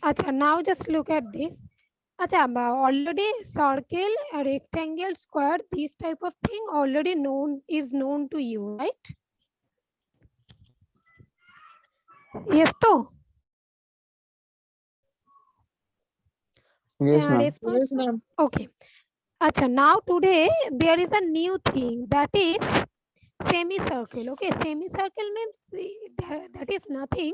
Acha, now just look at this. Acha, already circle, a rectangle, square, this type of thing already known to you, right? Yes, to. Yes, ma'am. Response? Yes, ma'am. Okay. Acha, now today there is a new thing, that is semicircle. Okay, semicircle means that is nothing,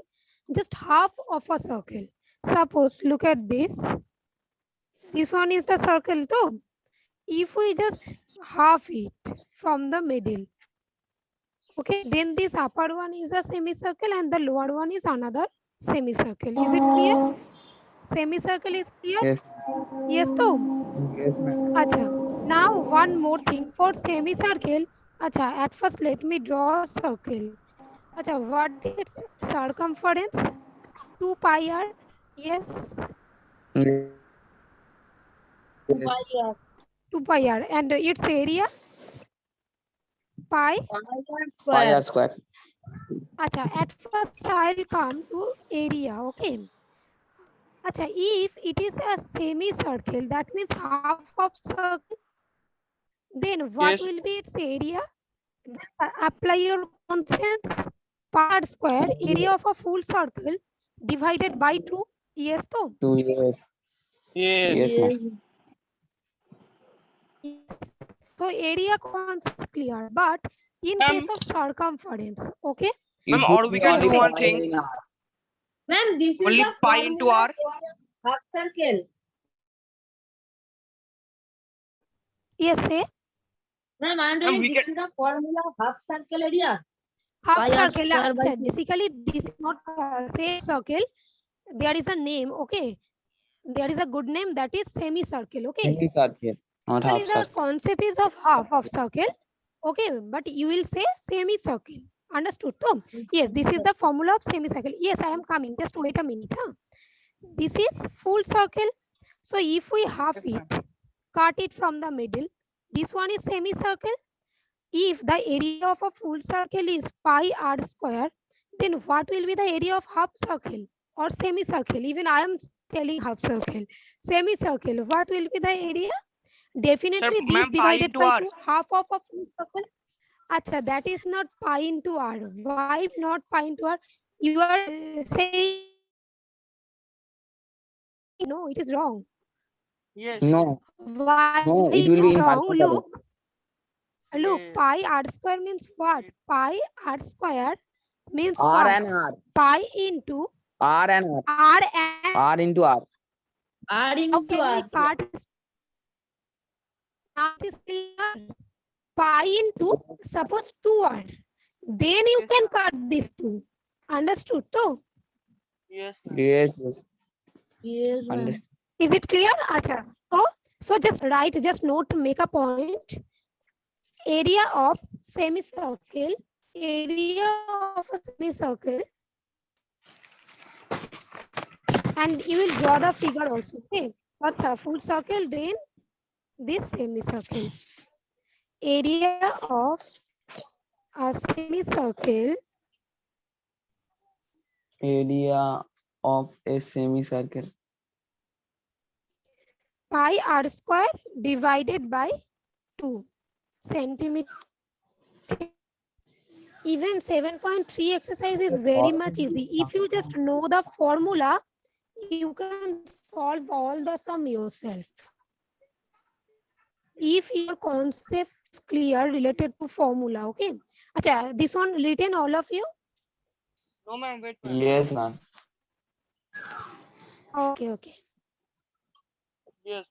just half of a circle. Suppose look at this. This one is the circle though. If we just half it from the middle, okay, then this upper one is a semicircle and the lower one is another semicircle. Is it clear? Semicircle is clear? Yes. Yes, though. Yes, ma'am. Acha. Now one more thing for semicircle. Acha, at first let me draw a circle. Acha, what is its circumference? 2 pi r. Yes, Yes. 2 pi r. And its area? Pi. Pi r square. Acha, at first I'll come to area. Okay. Acha, if it is a semicircle, that means half of circle, then what Yes. will be its area? Just apply your common sense. Pi r square, area of a full circle divided by 2. Yes, to. 2 years. Yes. Yes, ma'am. Yes. So area concept is clear, but in case of circumference, okay? Ma'am, It or will we be can do only one pi thing. in r. Ma'am, this is Only the pi into formula r. for half circle. Yes, say Ma'am, I'm Ma'am, doing we this can. is the formula of half circle area. half Pi r circle. square by Acha, basically, this is not same circle. There is a name, okay? There is a good name, that is semicircle, okay? Semicircle, not half Actually, the circle. concept is of half of circle, okay? But you will say semicircle. Understood, Tom? Yes, this is the formula of semicircle. Yes, I am coming. Just wait a minute. Huh? This is full circle. So if we half Yes, it, cut it from the middle, this one is semicircle. If the area of a full circle is pi r square, then what will be the area of half circle or semicircle? Even I am telling half circle. Semicircle, what will be the area? Definitely Sir, this ma'am, pi divided into by r. 2, half of a full circle. Acha, that is not pi into r. Why not pi into r? You are saying no, it is wrong. Yes. No, Why no, it it will is be in wrong? Look, circumference. look, Yes. pi r square means what? Pi r square means R what? and R. Pi into R and R. r and R into R. R how into can we R. cut this? Now it is clear. Pi into suppose 2r. Then you Yes, can ma'am. cut these two. Understood? So, Yes, ma'am. Yes, yes. Yes, ma'am. Understand. is it clear? Acha. So just write, just note, make a point. Area of semicircle, area of a semicircle, and you will draw the figure also. Okay, first a full circle, then this semicircle. Area of a semicircle, Area of a semicircle. pi r square divided by 2 centimeter. Even 7.3 exercise is very much easy. If you just know the formula, you can solve all the sum yourself. If your concept is clear related to formula, okay? Acha, this one written all of you? No, ma'am, wait, ma'am. Yes, ma'am. Okay, okay. Yes.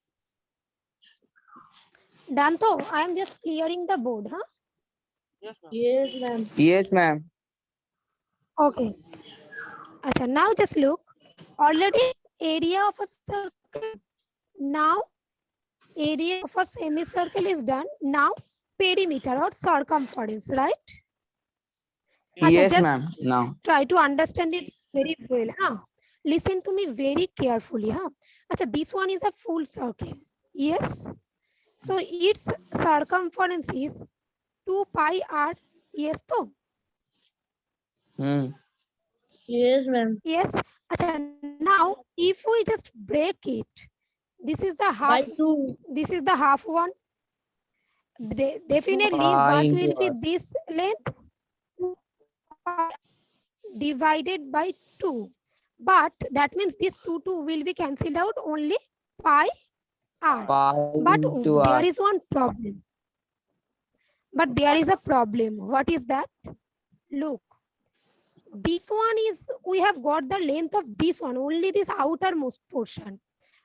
Done though, I am just clearing the board, huh? Yes, ma'am. Yes, ma'am. Yes, ma'am. Okay. Acha, now just look. Already area of a circle. Now area of a semicircle is done. Now perimeter or circumference, right? Acha, Yes, just ma'am. Now. try to understand it very well. Huh? Listen to me very carefully. Huh? Acha, this one is a full circle. Yes. So its circumference is 2 pi r. Yes to? Yes, ma'am. Yes. Acha, now if we just break it, this is the By half. 2. This is the half one. Definitely, Pi what into will be r. this length? 2 pi divided by 2. But that means this 2 will be cancelled out, only pi r. Pi But into there r. is one problem. But there is a problem. What is that? Look, this one is, we have got the length of this one, only this outermost portion,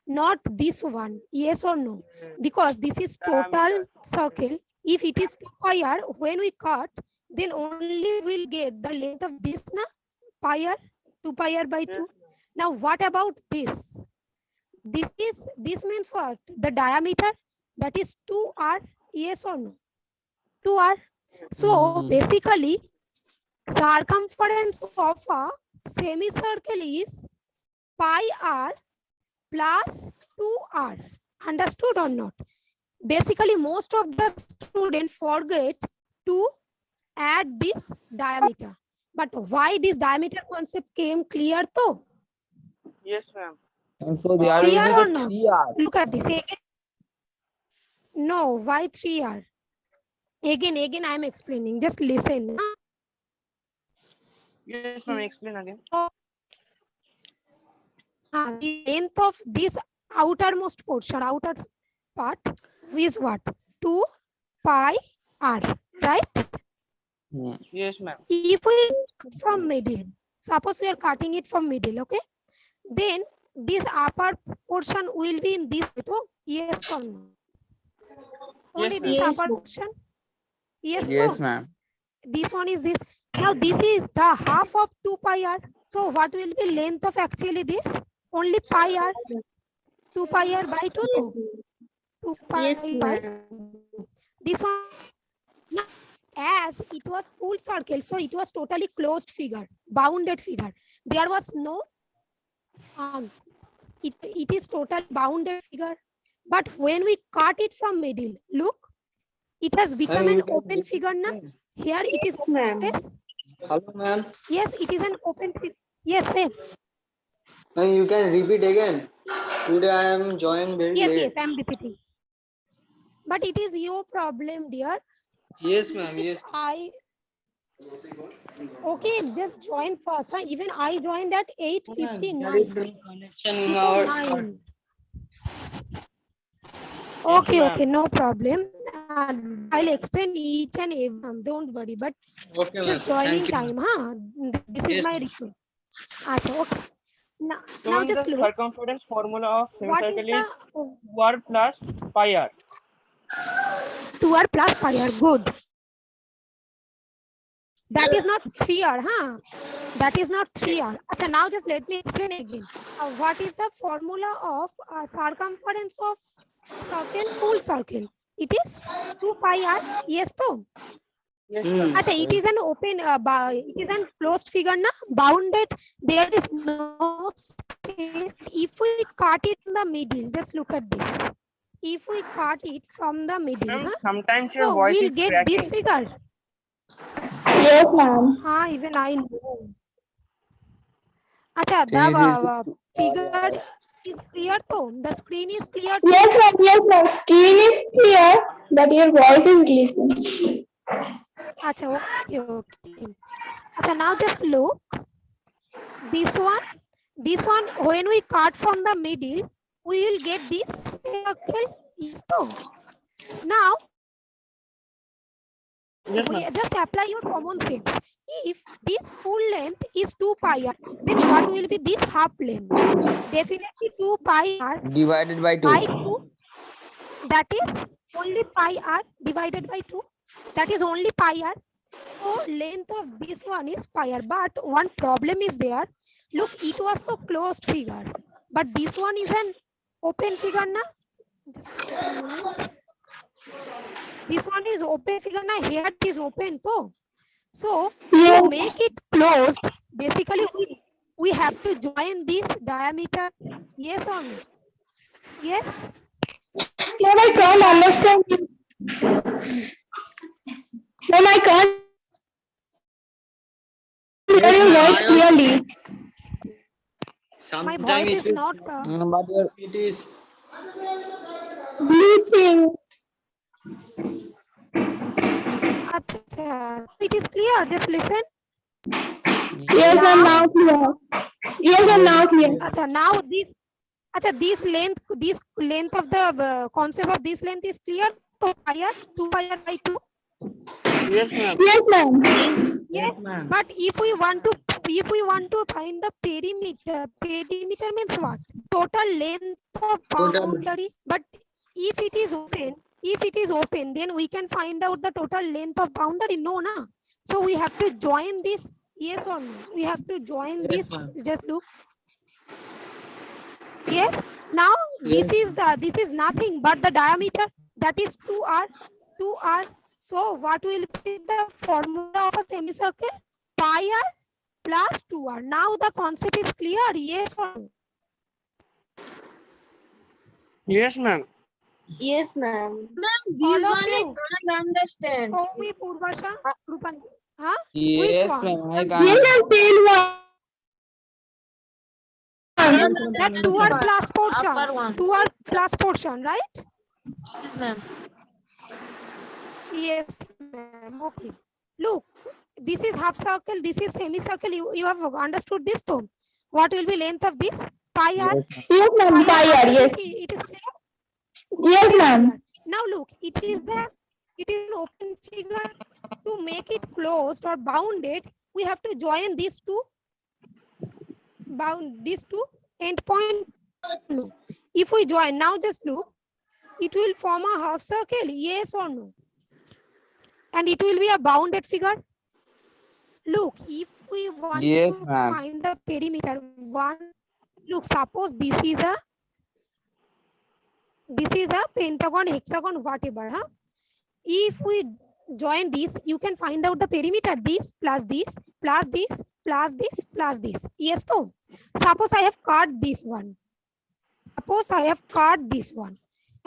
not this one. Yes or no? Because this is total circle. If it is 2 pi r, when we cut, then only we'll get the length of this na pi r, 2 pi r by 2. Now what about this? This means what? The diameter, that is 2r. Yes or no? 2r. So basically, circumference of a semicircle is pi r plus 2r. Understood or not? Basically, most of the students forget to add this diameter. But why this diameter concept came clear though? Yes, ma'am. And so there Clear will or be the not? 3r. Look at this again. No, why 3r? Again, I am explaining. Just listen. Yes, ma'am. Explain again. The length of this outermost portion, outer part, is what? 2 pi r, right? Yes, ma'am. If we cut from middle, suppose we are cutting it from middle, okay? Then this upper portion will be in this way. So yes or no? Only this Yes, upper ma'am. portion. Yes, Yes, no? ma'am. This one is this. Now this is the half of 2 pi r. So what will be length of actually this? Only pi r. 2 pi r by 2 to 2 pi Yes, by ma'am. this one. Now, as it was full circle, so it was totally closed figure, bounded figure. There was no it is total bounded figure. But when we cut it from middle, look, it has become an open figure now. Here it is open Ma'am. space. Hello, ma'am. Yes, it is an open figure. Yes, same. Ma'am, you can repeat again. Today I am joined very Yes, late. I am repeating. But it is your problem, dear. Yes, ma'am. Yes. Okay, just join first. Huh? Even I joined at Ma'am, 8:59. there is some connection in Before our. 9. Yes, Okay, ma'am. okay, no problem. I'll explain each and every one. Don't worry, but Okay, ma'am. just joining Thank you. time, huh? This is Yes, my ma'am. request. Achha, okay. Now Ma'am, just the look. circumference formula of What is semicircle is the 2r plus pi r. 2r plus 5r? Good. That is not 3r, huh? That is not 3r. Okay, now just let me explain again. What is the formula of circumference of circle, full circle? It is 2 pi r. Yes, to. Yes, ma'am. Achha, it is an open, it is an closed figure, na? Bounded. There is no space. If we cut it in the middle, just look at this. If we cut it from the middle, Ma'am, huh? sometimes your So voice we'll is get cracking. this figure. Yes, ma'am. Even I know. Acha, Change it the to figure is clear too. The screen is clear too. Yes, ma'am. Yes, ma'am. Screen is clear, but your voice is glitching. Acha, okay. Acha, now just look. This one, when we cut from the middle, we will get this circle. Is too. Now, Yes, we ma'am. just apply your common sense. If this full length is 2 pi r, then what will be this half length? Definitely 2 pi r divided by 2. by 2. That is only pi r divided by 2. That is only pi r. So length of this one is pi r. But one problem is there. Look, it was the closed figure. But this one is an open figure na? Just a minute. This one is open figure na? Here it is open too. So to make it closed, basically we have to join this diameter. Yes or no? Yes? Ma'am, I can't understand. voice clearly. My Sometimes voice it is not. But your is Bleaching. It is clear. Just listen. Yes, ma'am. Now, Now clear. Yes, ma'am. Now clear. now this length of the concept of this length is clear. So pi r 2 pi r by 2. Yes, ma'am. Yes, ma'am. Yes, ma'am. but if we want to find the perimeter means what? Total length of Total. boundary. But if it is open, then we can find out the total length of boundary. No, na. So we have to join this. Yes or no? We have to join Yes, this. ma'am. Just look. Yes. Now Yes. this is nothing but the diameter, that is 2r. So what will be the formula of a semicircle? Pi r plus 2r. Now the concept is clear. Yes or no? Yes, ma'am. Yes, ma'am. Ma'am, All this of one I you. can't understand. Show me Purvasha. Rupan. Huh? yes, one? ma'am. I Yes, can't. ma'am. Tail one. That 2r plus portion. Upper one. 2r plus portion, right? Yes, ma'am. Yes, ma'am. Okay. Look, this is half circle, this is semicircle. You have understood this too. What will be length of this? Pi r. Yes, ma'am. Yes, ma'am. Pi r. Yes. It is clear. Yes, ma'am. Now look, it is an open figure. To make it closed or bounded, we have to join these two endpoint. No. If we join, now just look, it will form a half circle. Yes or no? And it will be a bounded figure. Look, if we want Yes, to ma'am. find the perimeter, look, suppose this is a pentagon, hexagon, whatever. Huh? If we join this, you can find out the perimeter. This plus this plus this plus this plus this. Yes, so suppose I have cut this one.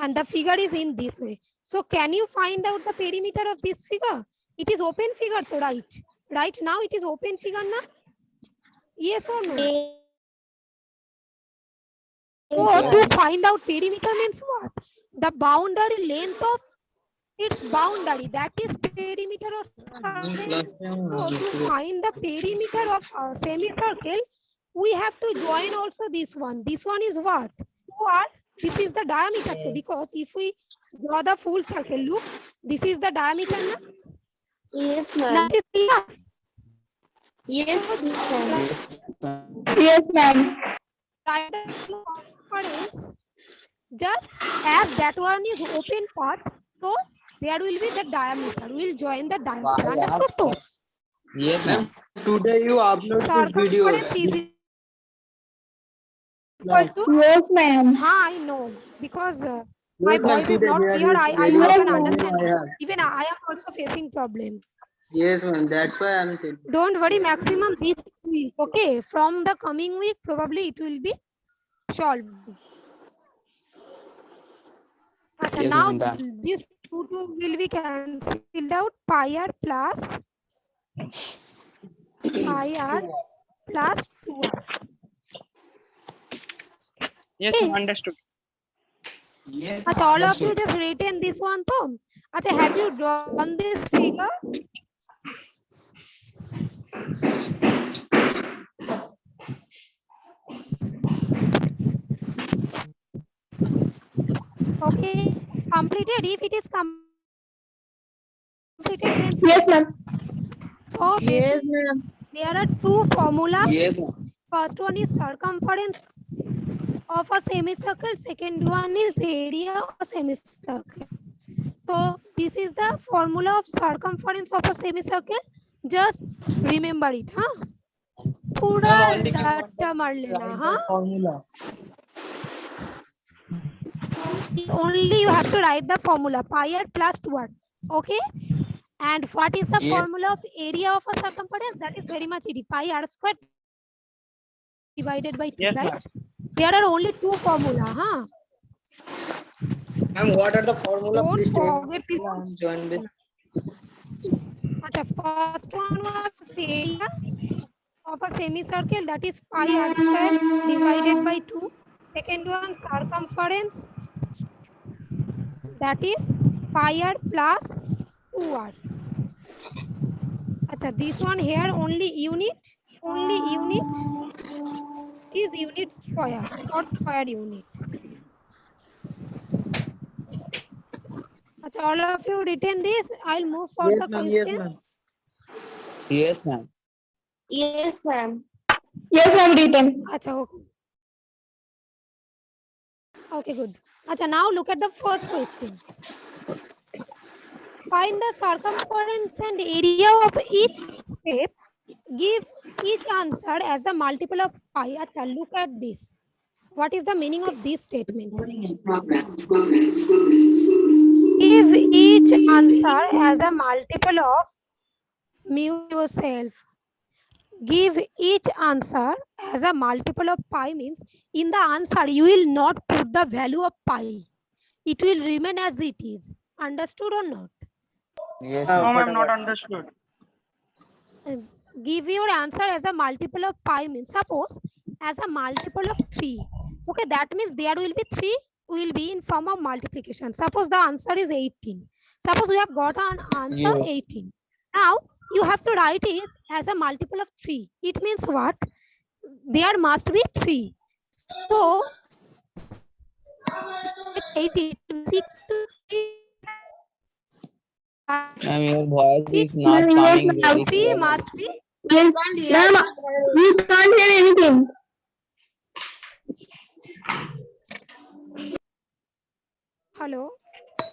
And the figure is in this way. So can you find out the perimeter of this figure? It is open figure, so right? Right now it is open figure now. Yes or no? So to find out perimeter means what? The boundary length of its boundary, that is perimeter of so to find the perimeter of a semicircle, we have to join also this one. This one is what? This is the diameter, because if we draw the full circle, look, this is the diameter now. Yes, ma'am. That is clear. Yes, ma'am. Yes, ma'am. Write the circumference. Just as that one is open part, so there will be the diameter. We'll join the diameter. Understood? To? Yes, ma'am. Today you upload this video. Circumference is equal to. Yes, ma'am. I know, because my Yes, ma'am, voice is today not there clear. is I very know, much can problem understand. I have. Even I am also facing problem. Yes, ma'am. That's why I'm telling. Don't worry, maximum this week. Okay, from the coming week, probably it will be solved. Okay, Yes, now ma'am, done. this 2 will be cancelled out. Pi r plus 2r. Yes, Okay. ma'am. Understood. Yes, Achha, all of you just written this one too. Achha, have you drawn this figure? Okay, completed. If it is completed, then Yes, ma'am. so Yes, ma'am. there are two formulas. Yes, ma'am. First one is circumference of a semicircle. Second one is area of a semicircle. So this is the formula of circumference of a semicircle. Just remember it, huh? पूरा data मार लेना, हाँ? Formula. Only you have to write the formula pi r plus 2r. Okay. And what is the Yes. formula of area of a circumference? That is very much easy. Pi r square divided by 2, Yes, ma'am. right? There are only two formula, huh? Ma'am, what are the formula? Don't Please tell forget me. it. I'm join with. Achha, first one was area of a semicircle, that is pi r square divided by 2. Second one, circumference, that is pi r plus 2r. Acha, this one here only unit is unit square or square unit. Acha, all of you written this. I'll move for Yes, the ma'am. Yes, questions. ma'am. Yes, ma'am. Yes, ma'am. Yes, ma'am, written. Acha, okay. Okay, good. Acha, now look at the first question. Find the circumference and area of each shape. Give each answer as a multiple of pi. Acha, look at this. What is the meaning of this statement? Give each answer as a multiple of mute yourself. Give each answer as a multiple of pi means in the answer you will not put the value of pi. It will remain as it is. Understood or not? Yes, No, ma'am. ma'am, not understood. Give your answer as a multiple of pi means suppose as a multiple of 3. Okay, that means there will be 3 will be in form of multiplication. Suppose the answer is 18. Suppose we have got an answer Yes. 18. Now you have to write it as a multiple of 3. It means what? There must be 3. So 86 Ma'am, your voice is 6 not Ma'am, yes, coming ma'am. very 3 clear. must be Yes. Ma'am, we can't hear anything. hello.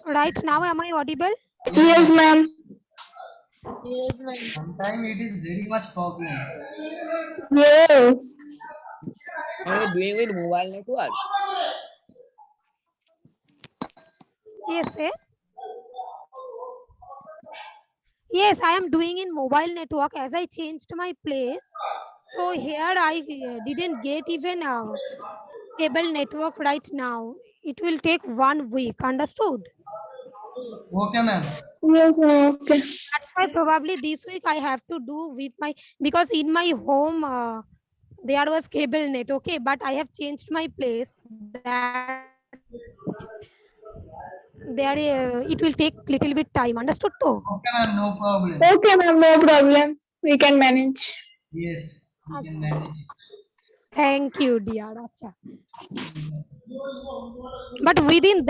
Right now am I audible? Yes, ma'am. Yes, ma'am. Sometimes it is very much problem. Yes. Are you doing with mobile network? Yes, sir. Yes, I am doing in mobile network as I changed my place. So here I didn't get even a cable network right now. It will take 1 week. Understood? Okay, ma'am. Yes, ma'am. Okay. That's why probably this week I have to do with my because in my home there was cable net. Okay, but I have changed my place. That there it will take little bit time. Understood? Though. Okay, ma'am. No problem. Okay, ma'am, no problem. We can manage. Yes, we can manage it. Thank you, dear. Acha. But within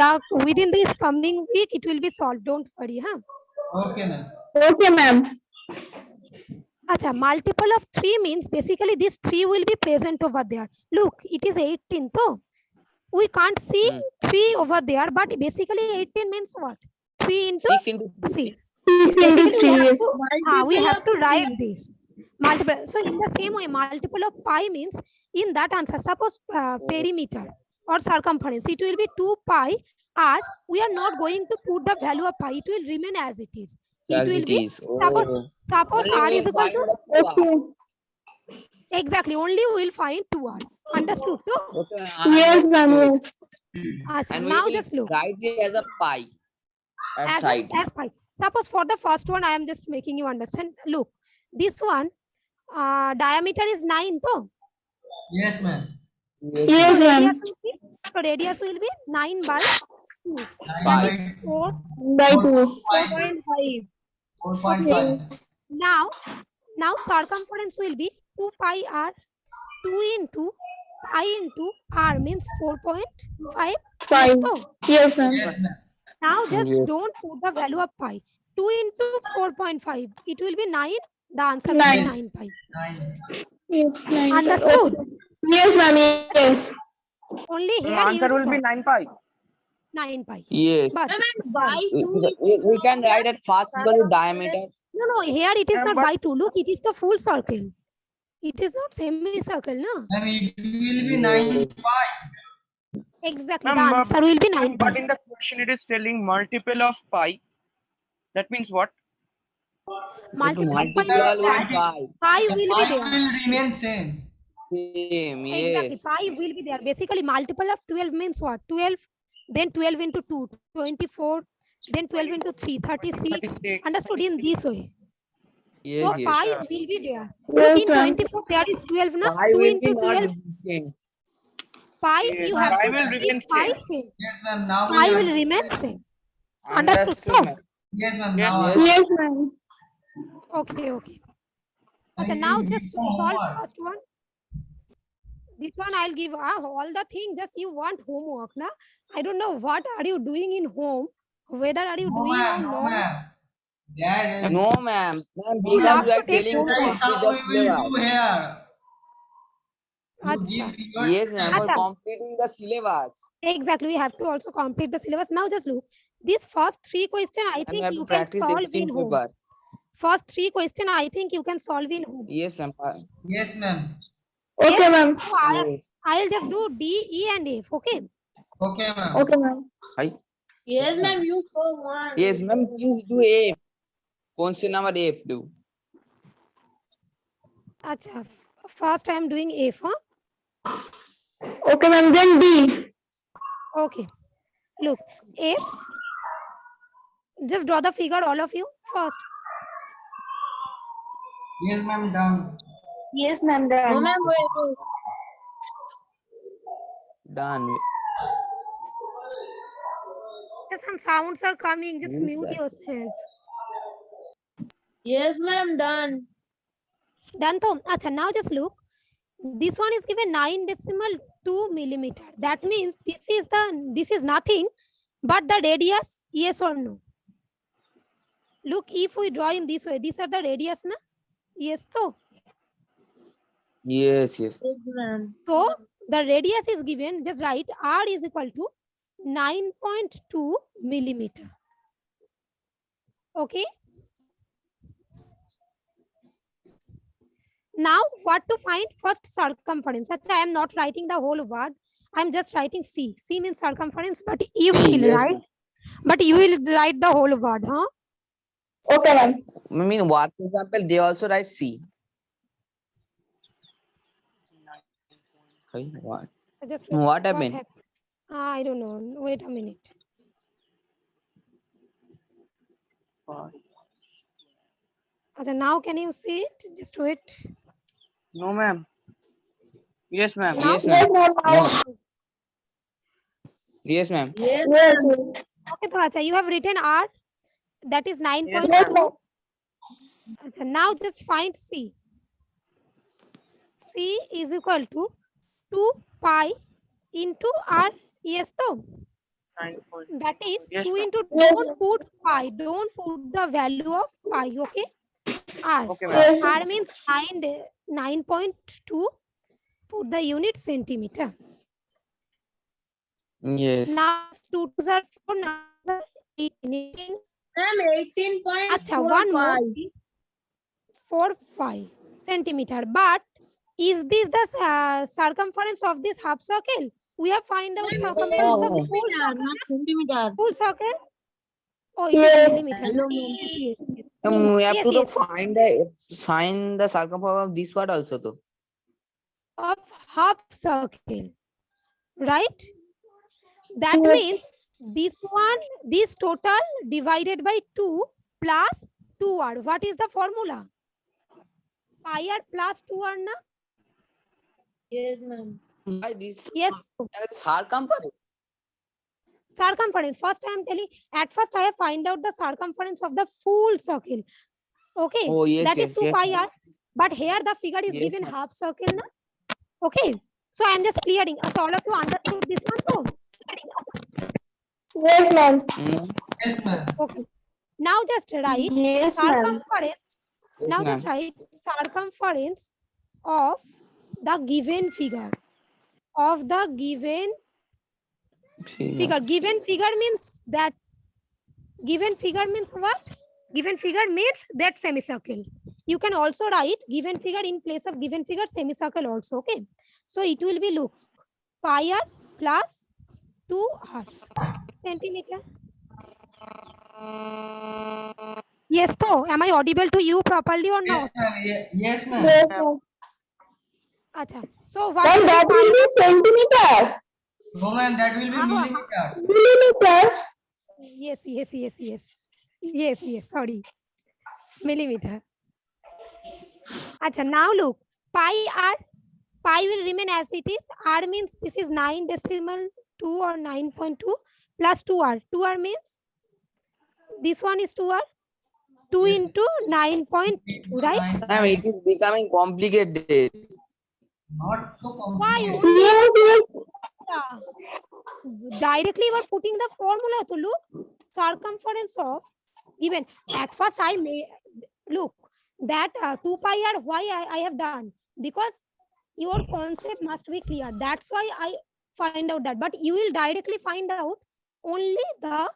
this coming week, it will be solved. Don't worry, huh? Okay, ma'am. Okay, ma'am. Acha, multiple of 3 means basically this 3 will be present over there. Look, it is 18. So we can't see 3 over there, but basically 18 means what? 3 into 6 into 6. 6 Basically, into 3, yes. we have to write this. Multiple. So in the same way, multiple of pi means in that answer, suppose perimeter or circumference, it will be 2 pi r. We are not going to put the value of pi. It will remain as it is. As will it be is. suppose Oh. suppose Only r we is will equal find to the 2 R. Okay. exactly only we will find 2r. Understood? So Okay, I Yes, ma'am, understood. yes. And we now will just look write it as a pi at as side. as pi. Suppose for the first one, I am just making you understand. Look, this one diameter is 9, though. Yes, ma'am. Yes, ma'am. So radius will be 9 by 2. Pi. That is 4, By 2. 4.5. 4.5. Now circumference will be 2 pi r. 2 into pi into r means 4.5. 5. So Yes, ma'am. Yes, ma'am. now just Yes. don't put the value of pi. 2 into 4.5. It will be 9. The answer will be 9. 9 pi. 9. Yes, 9. Understood? Yes, ma'am, yes. Only here Answer you will be stop. 9 pi. 9 pi. Yes. Bas. By We can write at first equal to diameter. No, here it is Yeah, not but- by 2. Look, it is the full circle. It is not semicircle, no? Ma'am, it will be 9 pi. Exactly. The Ma'am, answer will be 9 But pi. in the question it is telling multiple of pi. That means what? Multiple pi Multiple means with that pi. pi The will pi be there. will remain same. Same, Exactly. yes. Pi will be there. Basically, multiple of 12 means what? 12, then 12 into 2, 24, then 12 into 3, 36. 36. Understood in this way. Yes, So yes. pi will be there. Look, Yes, in ma'am. 24 there is 12 na? Pi 2 will be into not 12 change. pi Yes, you have pi to will keep remain pi same. same. Yes, ma'am. Now we Pi are. will remain same. Understood, So, ma'am. Yes, ma'am. Yes, Now Yes. I. Yes, ma'am. okay, okay. Can Acha, you now give just some solve homework? first one. This one I'll give all the things. Just you want homework, na? I don't know what are you doing in home. Whether are you No, doing or ma'am. No, not. ma'am. Dad, No, ma'am. Ma'am, no, You because ma'am. have we are to take telling to Exercise homework. complete how the we will syllabus. do here. You Acha. give your Yes, ma'am. student. For Acha. completing the syllabus. Exactly. We have to also complete the syllabus. Now just look. These first 3 questions I And we think have to you can practice solve existing in home. paper. First 3 questions I think you can solve in home. Yes, ma'am. Yes, ma'am. Okay, Yes. ma'am. So Yes. I'll just do D, E, and F. Okay. Okay, ma'am. Okay, ma'am. Hi. Yes, ma'am, you go one. Yes, ma'am. Please do A. Question number F do. Acha. First I am doing F. Huh? Okay, ma'am. Then D. Okay. Look. F. Just draw the figure, all of you. First. Yes, ma'am. Done. Yes, ma'am. No, Done. ma'am, wait. Done. Just some sounds are coming. Just Yes, mute that. yourself. Yes, ma'am, done. Done. To. Acha. Now just look. This one is given 9.2 millimeter. That means this is nothing but the radius. Yes or no? Look, if we draw in this way, these are the radius, na? Yes, so. Yes, yes. Yes, ma'am. So the radius is given. Just write R is equal to 9.2 millimeter. Okay. Now what to find? First circumference. Achha, I am not writing the whole word. I am just writing C. C means circumference, but you C, will yes, write. ma'am. But you will write the whole word, huh? Okay, ma'am. I mean, what example? They also write C. Hey, what? Just What happened? happened? I don't know. Wait a minute. Achha, now can you see it? Just wait. No, ma'am. Yes, ma'am. Now? Yes, Yes, ma'am. ma'am. Yes, ma'am. Yes, Yes, ma'am. yes. Okay, so Achha, you have written R. That is 9.2. Yes, Yes, ma'am. ma'am. Okay, now just find C. C is equal to 2 pi into R. Yes, so 9 point. that is Yes, 2 ma'am. into, Yes, don't put pi, don't put the value of pi, okay? R. Okay, ma'am. yes. R means 9.2, put the unit centimeter. Yes. Now 2 to the 4, now 18. Ma'am, 18.4 Acha, one more. pi. 4 pi centimeter. But is this the circumference of this half circle? We have find out circumference of the full circle. Not centimeter. Full circle? Oh, it Yes. is millimeter. Hello, na? ma'am. Yes, We have yes, to yes. find the circumference of this part also. Though. Of half circle, right? That Yes. means this one, this total divided by 2 plus 2r. What is the formula? Pi r plus 2r, na? Yes, ma'am. Why this Yes. circumference? Circumference. First I am telling, at first I have find out the circumference of the full circle. Okay. Oh, yes, That yes, is 2 yes. pi r. But here the figure is Yes, given ma'am. half circle, na? Okay. So I am just clearing. So all of you understood this one too? Yes, ma'am. Yes, ma'am. Okay. Now just write Yes, ma'am. circumference. Yes, Now ma'am. just write circumference of the given figure. Of the given figure. Given figure means that. Given figure means what? Given figure means that semicircle. You can also write given figure in place of given figure semicircle also. Okay. So it will be, look, pi r plus 2r centimeter. Yes, so am I audible to you properly or Yes, not? ma'am. Yes, ma'am. Yes, ma'am. Acha. So what Ma'am, will that be will pi r? be centimeters. No, ma'am. That will be millimeter. Millimeter. Yes. Yes. Sorry. Millimeter. Acha, now look, pi will remain as it is. R means this is 9 decimal 2 or 9.2 plus 2r. 2r means this one is 2r. 2 Yes. into 9.2, right? Ma'am, it is becoming complicated. Not so Why? complicated. Yes, yes. Directly you are putting the formula to look circumference of given. At first I may look that 2 pi r why I have done, because your concept must be clear. That's why I find out that, but you will directly find out only the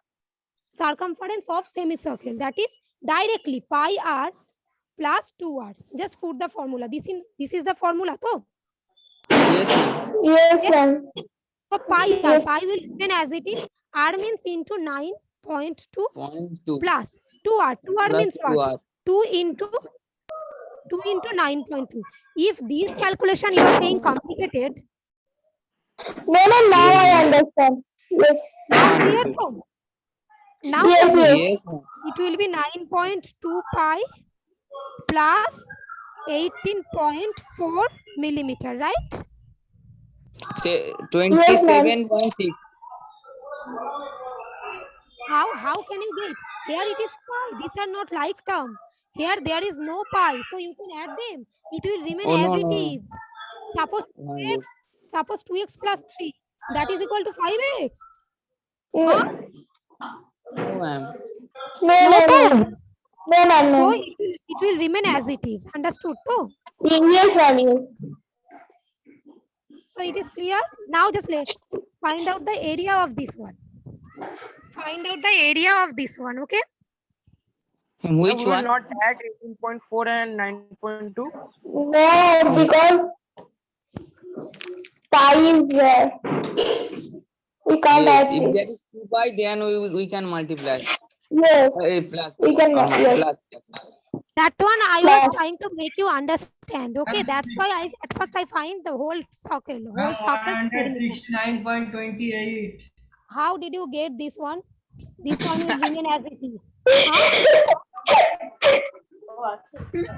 circumference of semicircle, that is directly pi r plus 2r. Just put the formula. This is the formula. So Yes, ma'am. Yes, ma'am. so pi r, Yes. pi will remain as it is. R means into 9.2 0.2 plus 2r. 2r plus means what? 2r. 2 into 9.2. If this calculation you are saying complicated, No, no, now Yes, I ma'am. understand. Yes. now clear to? Now Yes, clear. yes. Yes, ma'am. It will be 9.2 pi plus 18.4 millimeter, right? Say Yes, ma'am. 27.6. How can you get? Here it is pi. These are not like term. Here there is no pi, so you can add them. It will remain Oh, as no, it no. is. Suppose Yes. 2x plus 3, that is equal to 5x. No, No, ma'am. no, No, no, no. No, ma'am, so no. it will remain as it is. Understood? So Yes, ma'am. Yes. so it is clear. Now just find out the area of this one. Find out the area of this one. Okay. Ma'am, Which we will one? not add 18.4 and 9.2. No, because pi is there. We can't Yes, add if there this. is 2 pi, then we can multiply. Yes, Plus, we can. or Yes. plus. That one I Plus. was trying to make you understand. Okay, that's why at first I find the whole circle. Whole circle. 169.28. How did you get this one? This one will remain as it is. Huh?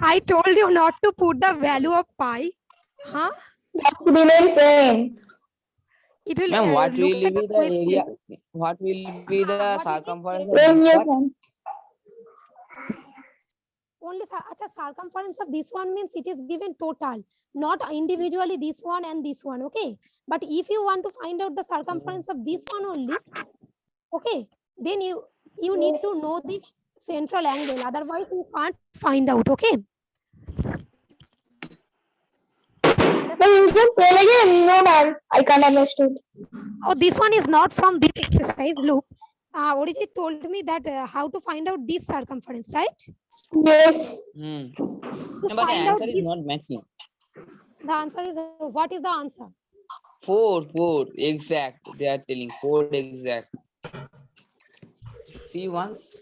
I told you not to put the value of pi. Huh? That remains same. It will Ma'am, what look will at be the the area? question. What will be the What is it? circumference of Yes, this yes, part? ma'am. Only circumference of this one means it is given total, not individually this one and this one. Okay, but if you want to find out the circumference of this one only, okay, then you need to Yes. know the central angle, otherwise you can't find out. Okay. But you can tell again. No, ma'am. I can't understood. Oh, this one is not from this exercise. Look, Oriji told me that how to find out this circumference, right? Yes. Hmm. To But the find out answer is this, not matching. the answer is what is the answer? 4 exact. They are telling 4 exact. See once.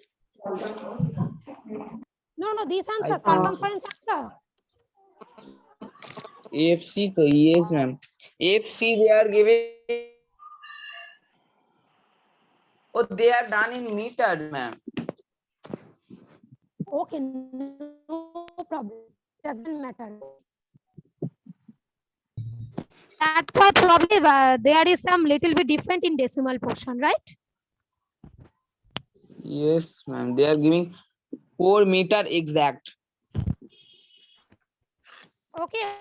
No, this answer, I think circumference answer. AFC to yes, ma'am. AFC they are giving. Oh, they are done in meters, ma'am. Okay, no problem. Doesn't matter. That's why probably there is some little bit different in decimal portion, right? Yes, ma'am. They are giving 4 meter exact. Okay,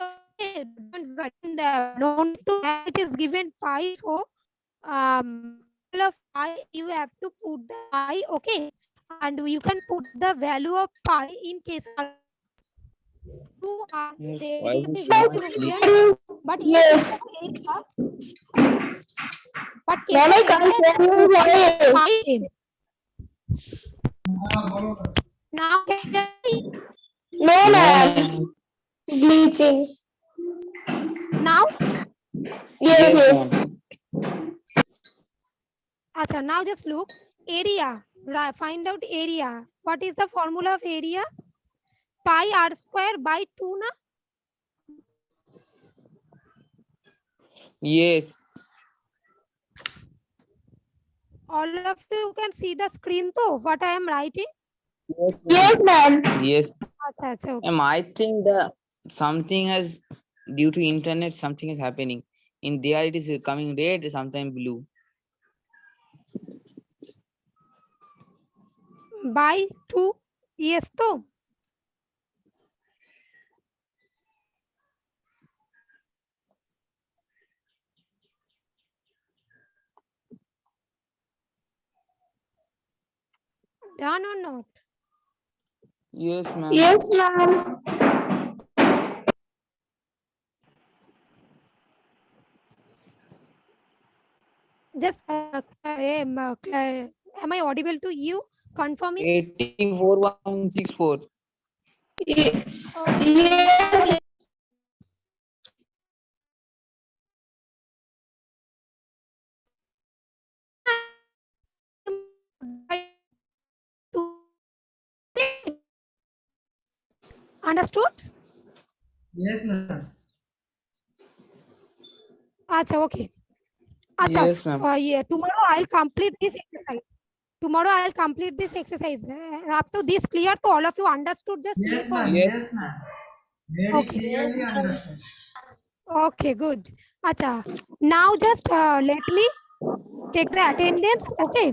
don't worry. No need to have it is given pi. So value of pi you have to put the pi. Okay, and you can put the value of pi in case two are Yes, there why is is so much given sleep? here, but Yes. but case Ma'am, of I can't area tell you two why. pi same. Now No, No, ma'am. ma'am. Bleaching. now Yes, yes. ma'am. acha, now just look area. Find out area. What is the formula of area? Pi r square by 2 na? Yes. All of you can see the screen though, what I am writing. Yes, Yes, ma'am. Yes. अच्छा okay. I think the something has due to internet something is happening. In there it is coming red, sometimes blue. By 2 yes तो done or not? Yes, ma'am. Yes, ma'am. Just am I audible to you? Confirm it. 84,164. Yes. Yes. Understood? Yes, ma'am. Acha, okay. Acha, Yes, ma'am. yeah, tomorrow I'll complete this exercise. Tomorrow I'll complete this exercise. Up to this clear, so all of you understood just Yes, yes or ma'am. no? Yes. Yes, ma'am. Very Okay. clearly understood. Okay, good. Acha, now just let me take the attendance. Okay.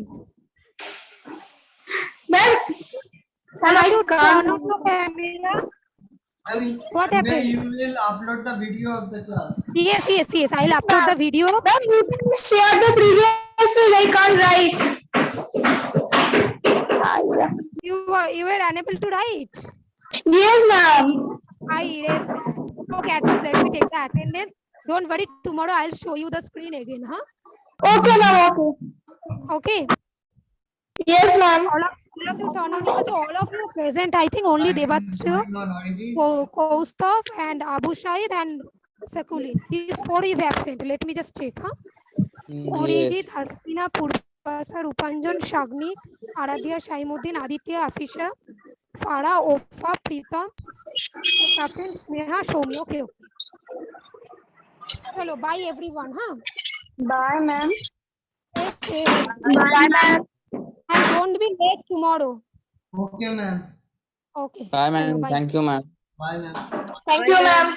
Ma'am, All of you turn can't. on your camera. What Where happened? you will upload the video of the class. Yes. I'll upload the video. Ma'am, you can share the previous page. I can't write. You were unable to write. Yes, ma'am. I erased that. Okay, at first let me take the attendance. Don't worry, tomorrow I'll show you the screen again, huh? Okay, ma'am. Okay. Okay. Yes, ma'am. All of you turn on your so all of you present. I think only Devatsya, Kaustav and Abu Shahid and Sakulin. These 4 is absent. Let me just check, huh? Orijit, Yes. Hasina, Purvasa, Rupanjan, Shagnik, Aradhya, Shaimuddin, Aditya, Afisha, Farah, Ofa, Preeta, Captain, Sneha, Shomi. Okay. Hello, bye everyone, huh? Bye, ma'am. Stay. Bye, ma'am. And don't be late tomorrow. Okay, ma'am. Okay. Bye, Chalo, ma'am. bye. Thank you, ma'am. Bye, ma'am. Thank you, ma'am.